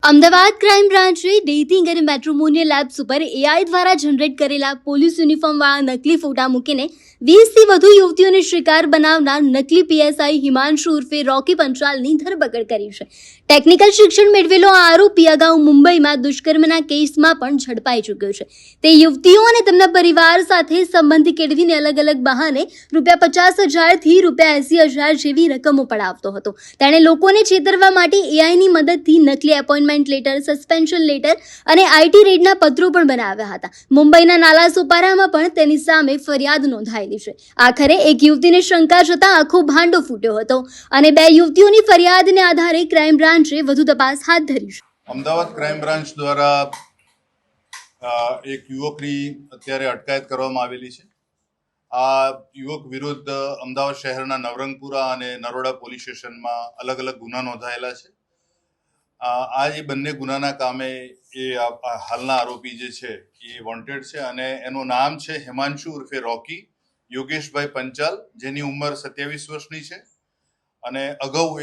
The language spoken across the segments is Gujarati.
અમદાવાદ ક્રાઇમ બ્રાન્ચે ડેટિંગ અને મેટ્રિમોનિયલ એપ્સ ઉપર એઆઈ દ્વારા જનરેટ કરેલા પોલીસ યુનિફોર્મવાળા નકલી ફોટા મૂકીને 20થી વધુ યુવતીઓને શિકાર બનાવનાર નકલી પીએસઆઈ હિમાંશુ ઉર્ફે રોકી પંચાલની ધરપકડ કરી છે. ટેકનિકલ શિક્ષણ મેળવેલો આ આરોપી અગાઉ મુંબઈમાં દુષ્કર્મના કેસમાં પણ ઝડપાઈ ચૂક્યો છે. તે યુવતીઓ અને તેમના પરિવાર સાથે સંબંધ કેળવીને અલગ અલગ બહાને ₹50,000 થી ₹80,000 જેવી રકમો પડાવતો હતો. તેણે લોકોને છેતરવા માટે એઆઈની મદદથી નકલી એપોઇન્ટમેન્ટ લેટર, સસ્પેન્શન લેટર અને આઈટી રેડના પત્રો પણ બનાવ્યા હતા. મુંબઈના નાલા સોપારામાં પણ તેની સામે ફરિયાદ નોંધાયેલી છે. આખરે એક યુવતીને શંકા જતા આખો ભાંડો ફૂટ્યો હતો અને 2 યુવતીઓની ફરિયાદને આધારે ક્રાઇમ બ્રાન્ચે વધુ તપાસ હાથ ધરી છે. અમદાવાદ ક્રાઇમ બ્રાન્ચ દ્વારા એક યુવકની અત્યારે અટકાયત કરવામાં આવેલી છે. આ યુવક વિરુદ્ધ અમદાવાદ શહેરના નવરંગપુરા અને નરોડા પોલીસ સ્ટેશનમાં અલગ અલગ ગુના નોંધાયેલા છે. આ જે બંને ગુનાના કામે એ હાલના આરોપી જે છે એ વોન્ટેડ છે અને એનું નામ છે હિમાંશુ ઉર્ફે રોકી યોગેશભાઈ પંચાલ, જેની ઉંમર 27 વર્ષની છે અને અગાઉ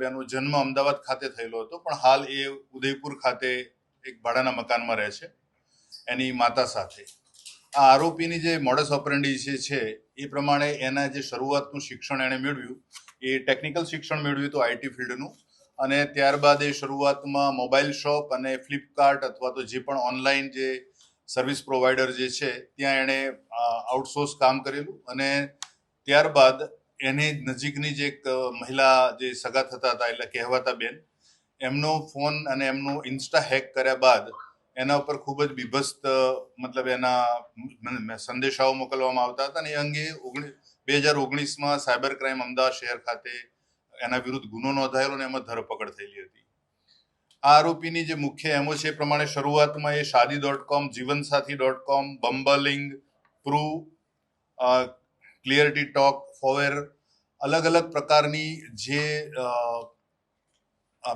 એનો જન્મ અમદાવાદ ખાતે થયેલો હતો, પણ હાલ એ ઉદયપુર ખાતે એક ભાડાના મકાનમાં રહે છે એની માતા સાથે. આ આરોપીની જે મોડસ ઓપરેન્ડી છે એ પ્રમાણે એના જે શરૂઆતનું શિક્ષણ એણે મેળવ્યું એ ટેકનિકલ શિક્ષણ મેળવ્યું હતું આઈટી ફિલ્ડનું, અને ત્યારબાદ એ શરૂઆતમાં મોબાઈલ શોપ અને ફ્લિપકાર્ટ અથવા તો જે પણ ઓનલાઈન જે સર્વિસ પ્રોવાઈડર જે છે ત્યાં એણે આઉટસોર્સ કામ કરેલું અને ત્યારબાદ એની નજીકની જે એક મહિલા જે સગા થતા હતા એટલે કહેવાતા બેન, એમનો ફોન અને એમનું ઇન્સ્ટા હેક કર્યા બાદ એના ઉપર ખૂબ જ બીભત્સ એના સંદેશાઓ મોકલવામાં આવતા હતા અને એ અંગે 2019માં સાયબર ક્રાઇમ અમદાવાદ શહેર ખાતે એના વિરુદ્ધ ગુનો નોંધાયેલો અને એમાં ધરપકડ થયેલી હતી. આ આરોપીની જે મુખ્ય એમો છે એ પ્રમાણે શરૂઆતમાં એ shaadi.com, જીવનસાથી.com, બમ્બલિંગ, પ્રૂ, ક્લિયરિટી ટોક, ફોવેર અલગ અલગ પ્રકારની જે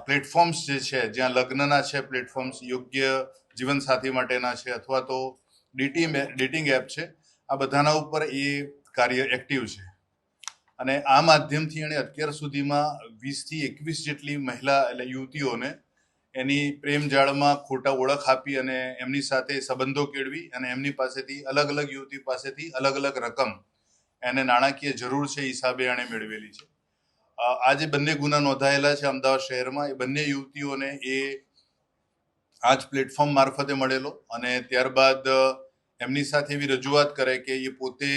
પ્લેટફોર્મ્સ જે છે જ્યાં લગ્નના છે પ્લેટફોર્મ્સ, યોગ્ય જીવનસાથી માટેના છે અથવા તો ડેટિંગ એપ છે, આ બધાના ઉપર એ કાર્ય એક્ટિવ છે અને આ માધ્યમથી એણે અત્યાર સુધીમાં 20થી 21 જેટલી મહિલા એટલે યુવતીઓને એની પ્રેમ જાળમાં ખોટા ઓળખ આપી અને એમની સાથે સંબંધો કેળવી અને એમની પાસેથી અલગ અલગ યુવતી પાસેથી અલગ અલગ રકમ એને નાણાકીય જરૂર છે હિસાબે એણે મેળવેલી છે. આ જે બંને ગુના નોંધાયેલા છે અમદાવાદ શહેરમાં, એ બંને યુવતીઓને એ આ જ પ્લેટફોર્મ મારફતે મળેલો અને ત્યારબાદ એમની સાથે એવી રજૂઆત કરે કે એ પોતે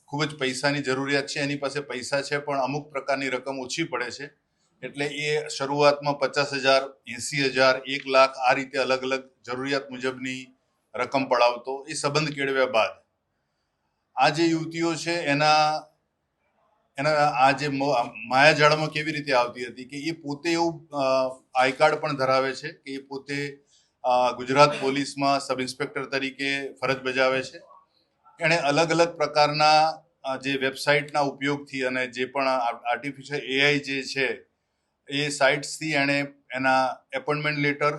ખૂબ જ પૈસાની જરૂરિયાત છે, એની પાસે પૈસા છે પણ અમુક પ્રકારની રકમ ઓછી પડે છે, એટલે એ શરૂઆતમાં 50,000, 80,000, 1 લાખ આ રીતે અલગ અલગ જરૂરિયાત મુજબની રકમ પડાવતો. એ સંબંધ કેળવ્યા બાદ આ જે યુવતીઓ છે એના આ જે માયાજાળમાં કેવી રીતે આવતી હતી કે એ પોતે એવું આઈ કાર્ડ પણ ધરાવે છે કે એ પોતે ગુજરાત પોલીસમાં સબ ઇન્સ્પેક્ટર તરીકે ફરજ બજાવે છે. એણે અલગ અલગ પ્રકારના જે વેબસાઇટના ઉપયોગથી અને જે પણ આર્ટિફિશિયલ એઆઈ જે છે એ સાઇટ્સથી એણે એના appointment letter,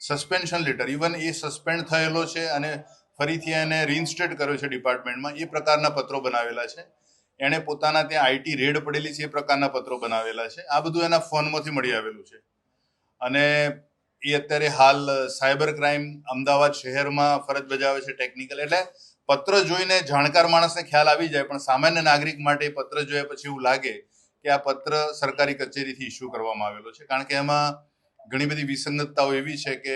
suspension letter, even એ સસ્પેન્ડ થયેલો છે અને ફરીથી એને રીઇન્સ્ટેટ કર્યો છે ડિપાર્ટમેન્ટમાં, એ પ્રકારના પત્રો બનાવેલા છે. એણે પોતાના ત્યાં આઈટી રેડ પડેલી છે એ પ્રકારના પત્રો બનાવેલા છે. આ બધું એના ફોનમાંથી મળી આવેલું છે અને એ અત્યારે હાલ સાયબર ક્રાઇમ અમદાવાદ શહેરમાં ફરજ બજાવે છે ટેકનિકલ. એટલે પત્ર જોઈને જાણકાર માણસને ખ્યાલ આવી જાય, પણ સામાન્ય નાગરિક માટે પત્ર જોયા પછી એવું લાગે કે આ પત્ર સરકારી કચેરીથી ઇસ્યુ કરવામાં આવેલો છે, કારણ કે એમાં ઘણી બધી વિસંગતતાઓ એવી છે કે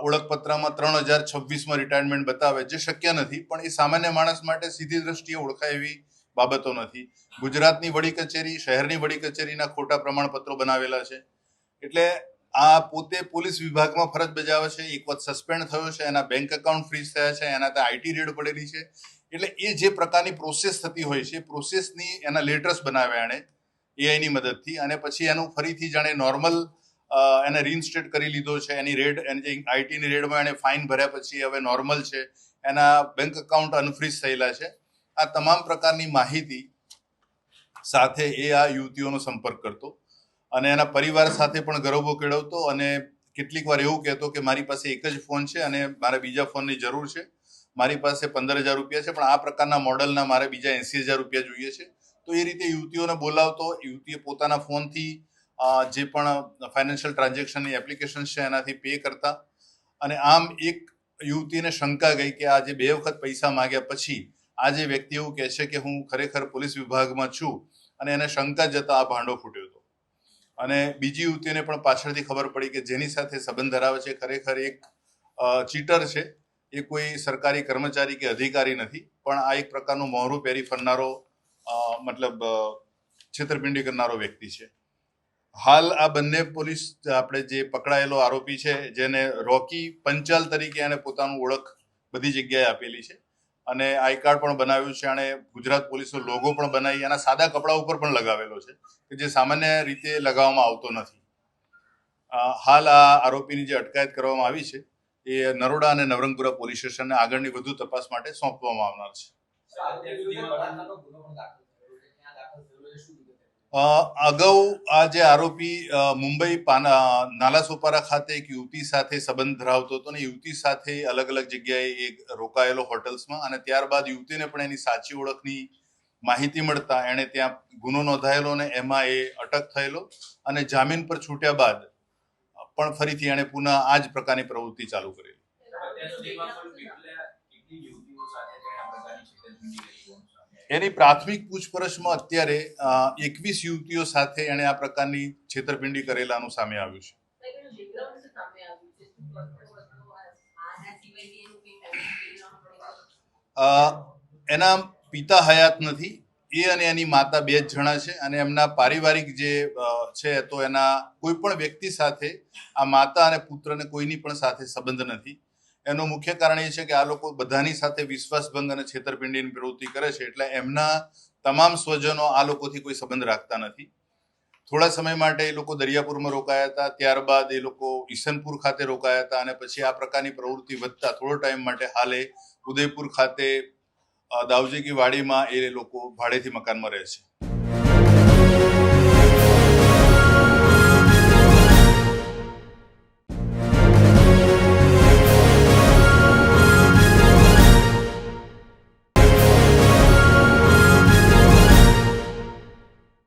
ઓળખપત્રમાં 3026માં રિટાયરમેન્ટ બતાવે, જે શક્ય નથી, પણ એ સામાન્ય માણસ માટે સીધી દ્રષ્ટિએ ઓળખાય એવી બાબતો નથી. ગુજરાતની વડી કચેરી, શહેરની વડી કચેરીના ખોટા પ્રમાણપત્રો બનાવેલા છે. એટલે આ પોતે પોલીસ વિભાગમાં ફરજ બજાવે છે, એક વખત સસ્પેન્ડ થયો છે, એના બેંક એકાઉન્ટ ફ્રીઝ થયા છે, એના ત્યાં આઈટી રેડ પડેલી છે. એટલે એ જે પ્રકારની પ્રોસેસ થતી હોય છે, પ્રોસેસની એના લેટર્સ બનાવ્યા એણે એઆઈની મદદથી અને પછી એનું ફરીથી જાણે નોર્મલ એને રીઇન્સ્ટેટ કરી લીધો છે. એની રેડ, એની આઈટીની રેડમાં એણે ફાઇન ભર્યા પછી હવે નોર્મલ છે, એના બેંક એકાઉન્ટ અનફ્રીઝ થયેલા છે. આ તમામ પ્રકારની માહિતી સાથે એ આ યુવતીઓનો સંપર્ક કરતો અને એના પરિવાર સાથે પણ ગરબો કેળવતો અને કેટલીક વાર એવું કહેતો કે મારી પાસે એક જ ફોન છે અને મારે બીજા ફોનની જરૂર છે, મારી પાસે 15,000 રૂપિયા છે, પણ આ પ્રકારના મોડલના મારે બીજા 80,000 રૂપિયા જોઈએ છે. તો એ રીતે યુવતીઓને બોલાવતો. યુવતીએ પોતાના ફોનથી જે પણ ફાઇનાન્શિયલ ટ્રાન્ઝેક્શનની એપ્લિકેશન છે એનાથી પે કરતા. અને આમ એક યુવતીને શંકા ગઈ કે આ જે 2 વખત પૈસા માંગ્યા પછી આ જે વ્યક્તિ એવું કહે છે કે હું ખરેખર પોલીસ વિભાગમાં છું, અને એને શંકા જતા આ ભાંડો ફૂટ્યો હતો. અને બીજી યુવતીને પણ પાછળથી ખબર પડી કે જેની સાથે સંબંધ ધરાવે છે ખરેખર એક ચીટર છે, એ કોઈ સરકારી કર્મચારી કે અધિકારી નથી, પણ આ એક પ્રકારનું મોહરું પહેરી ફરનારો છેતરપિંડી કરનારો વ્યક્તિ છે. હાલ આ બંને પોલીસ આપણે જે પકડાયેલો આરોપી છે, જેને રોકી પંચાલ તરીકે એને પોતાનું ઓળખ બધી જગ્યાએ આપેલી છે, અને આઈ કાર્ડ પણ બનાવ્યું છે, અને ગુજરાત પોલીસનો લોગો પણ બનાવી એના સાદા કપડા ઉપર પણ લગાવેલો છે, કે જે સામાન્ય રીતે લગાવવામાં આવતો નથી. હાલ આ આરોપીની જે અટકાયત કરવામાં આવી છે એ નરોડા અને નવરંગપુરા પોલીસ સ્ટેશનને આગળની વધુ તપાસ માટે સોંપવામાં આવનાર છે. અગાઉ આ જે આરોપી મુંબઈ નાલાસોપારા ખાતે એક યુવતી સાથે સંબંધ ધરાવતો હતો, અને યુવતી સાથે અલગ અલગ જગ્યાએ એક રોકાયેલો હોટલ્સમાં, અને ત્યારબાદ યુવતીને પણ એની સાચી ઓળખની માહિતી મળતા એણે ત્યાં ગુનો નોંધાયેલો અને એમાં એ અટક થયેલો, અને જામીન પર છૂટ્યા બાદ પણ ફરીથી એણે પુનઃ આ જ પ્રકારની પ્રવૃત્તિ ચાલુ કરેલી. એની પ્રાથમિક પૂછપરછમાં અત્યારે 21 યુવતીઓ સાથે એણે આ પ્રકારની છેતરપિંડી કરેલાનું સામે આવ્યું છે. એના પિતા હયાત નથી, એ અને એની માતા 2 જ જણા છે, અને એમના પારિવારિક જે છે તો એના કોઈ પણ વ્યક્તિ સાથે આ માતા અને પુત્રને કોઈની પણ સાથે સંબંધ નથી. એનું મુખ્ય કારણ એ છે કે આ લોકો બધાની સાથે વિશ્વાસભંગ અને છેતરપિંડીની પ્રવૃત્તિ કરે છે, એટલે એમના તમામ સ્વજનો આ લોકોથી કોઈ સંબંધ રાખતા નથી. થોડા સમય માટે એ લોકો દરિયાપુરમાં રોકાયા હતા, ત્યારબાદ એ લોકો ઈસનપુર ખાતે રોકાયા હતા, અને પછી આ પ્રકારની પ્રવૃત્તિ વધતા થોડો ટાઈમ માટે હાલે ઉદયપુર ખાતે દાવજી કી વાડીમાં એ લોકો ભાડેથી મકાનમાં રહે છે.